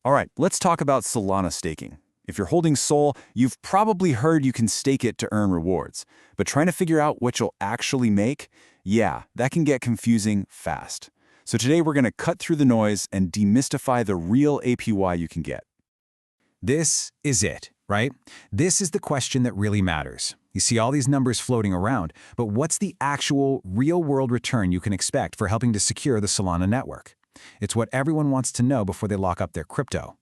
All right, let's talk about Solana staking. If you're holding Sol, you've probably heard you can stake it to earn rewards. But trying to figure out what you'll actually make, yeah, that can get confusing fast. So today we're going to cut through the noise and demystify the real APY you can get. This is it, right? This is the question that really matters. You see all these numbers floating around, but what's the actual real-world return you can expect for helping to secure the Solana network? It's what everyone wants to know before they lock up their crypto.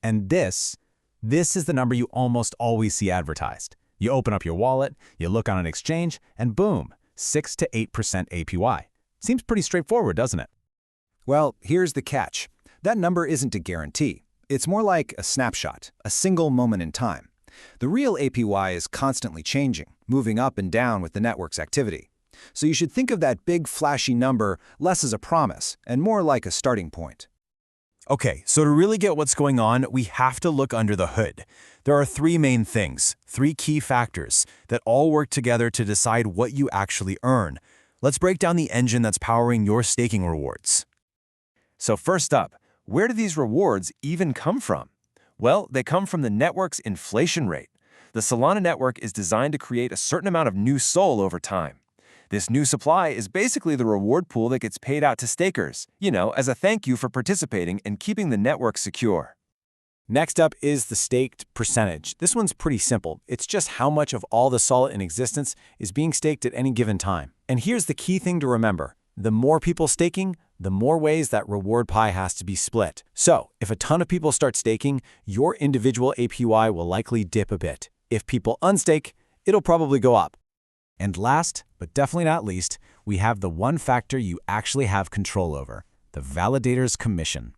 And this is the number you almost always see advertised. You open up your wallet, you look on an exchange, and boom, 6 to 8% APY. Seems pretty straightforward, doesn't it? Well, here's the catch. That number isn't a guarantee. It's more like a snapshot, a single moment in time. The real APY is constantly changing, moving up and down with the network's activity. So you should think of that big flashy number less as a promise and more like a starting point. Okay, so to really get what's going on, we have to look under the hood. There are three main things, three key factors that all work together to decide what you actually earn. Let's break down the engine that's powering your staking rewards. So first up, where do these rewards even come from? Well, they come from the network's inflation rate. The Solana network is designed to create a certain amount of new SOL over time. This new supply is basically the reward pool that gets paid out to stakers, as a thank you for participating and keeping the network secure. Next up is the staked percentage. This one's pretty simple. It's just how much of all the SOL in existence is being staked at any given time. And here's the key thing to remember. The more people staking, the more ways that reward pie has to be split. So, if a ton of people start staking, your individual APY will likely dip a bit. If people unstake, it'll probably go up. And last, but definitely not least, we have the one factor you actually have control over, the validator's commission.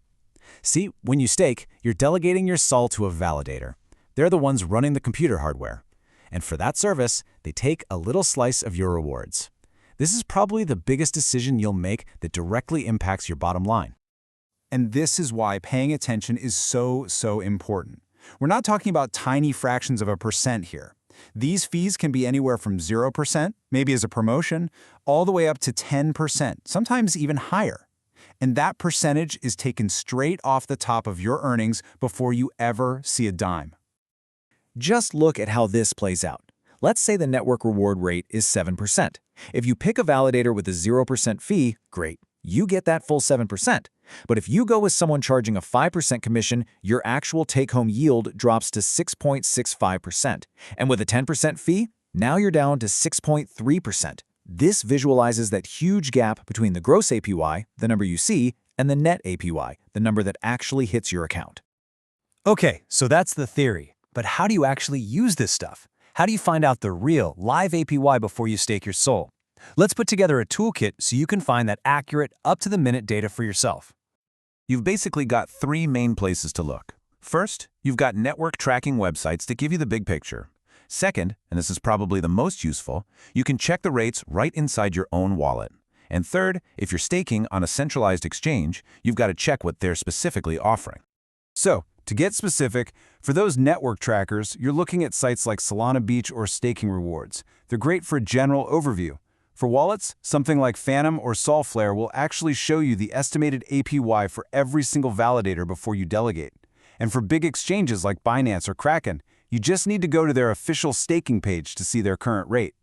See, when you stake, you're delegating your SOL to a validator. They're the ones running the computer hardware. And for that service, they take a little slice of your rewards. This is probably the biggest decision you'll make that directly impacts your bottom line. And this is why paying attention is so important. We're not talking about tiny fractions of a percent here. These fees can be anywhere from 0%, maybe as a promotion, all the way up to 10%, sometimes even higher. And that percentage is taken straight off the top of your earnings before you ever see a dime. Just look at how this plays out. Let's say the network reward rate is 7%. If you pick a validator with a 0% fee, great, you get that full 7%. But if you go with someone charging a 5% commission, your actual take-home yield drops to 6.65%. And with a 10% fee, now you're down to 6.3%. This visualizes that huge gap between the gross APY, the number you see, and the net APY, the number that actually hits your account. Okay, so that's the theory. But how do you actually use this stuff? How do you find out the real, live APY before you stake your SOL? Let's put together a toolkit so you can find that accurate, up-to-the-minute data for yourself. You've basically got three main places to look. First, you've got network tracking websites that give you the big picture. Second, and this is probably the most useful, you can check the rates right inside your own wallet. And third, if you're staking on a centralized exchange, you've got to check what they're specifically offering. So, to get specific, for those network trackers, you're looking at sites like Solana Beach or Staking Rewards. They're great for a general overview. For wallets, something like Phantom or Solflare will actually show you the estimated APY for every single validator before you delegate. And for big exchanges like Binance or Kraken, you just need to go to their official staking page to see their current rate.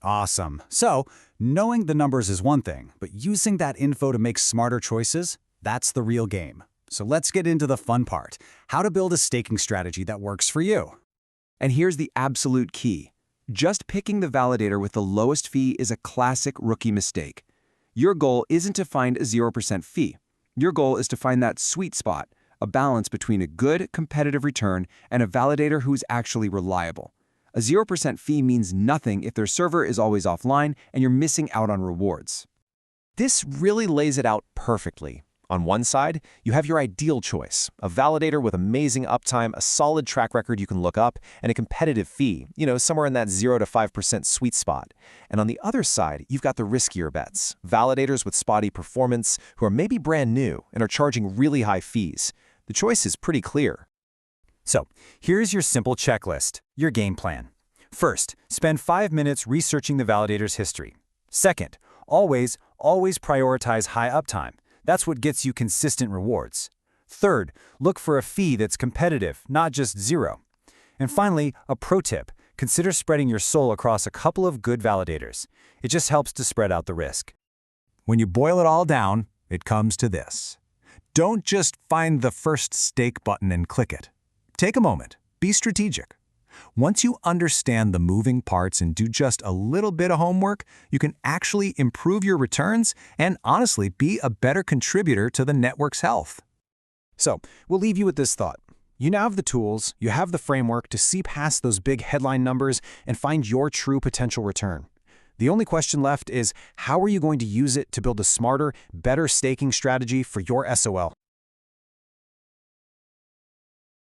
Awesome. So, knowing the numbers is one thing, but using that info to make smarter choices, that's the real game. So let's get into the fun part, how to build a staking strategy that works for you. And here's the absolute key. Just picking the validator with the lowest fee is a classic rookie mistake. Your goal isn't to find a 0% fee. Your goal is to find that sweet spot, a balance between a good, competitive return and a validator who's actually reliable. A 0% fee means nothing if their server is always offline and you're missing out on rewards. This really lays it out perfectly. On one side, you have your ideal choice, a validator with amazing uptime, a solid track record you can look up, and a competitive fee, somewhere in that 0 to 5% sweet spot. And on the other side, you've got the riskier bets, validators with spotty performance who are maybe brand new and are charging really high fees. The choice is pretty clear. So, here's your simple checklist, your game plan. First, spend 5 minutes researching the validator's history. Second, always prioritize high uptime. That's what gets you consistent rewards. Third, look for a fee that's competitive, not just zero. And finally, a pro tip. Consider spreading your SOL across a couple of good validators. It just helps to spread out the risk. When you boil it all down, it comes to this. Don't just find the first stake button and click it. Take a moment. Be strategic. Once you understand the moving parts and do just a little bit of homework, you can actually improve your returns and honestly be a better contributor to the network's health. So, we'll leave you with this thought. You now have the tools, you have the framework to see past those big headline numbers and find your true potential return. The only question left is, how are you going to use it to build a smarter, better staking strategy for your SOL?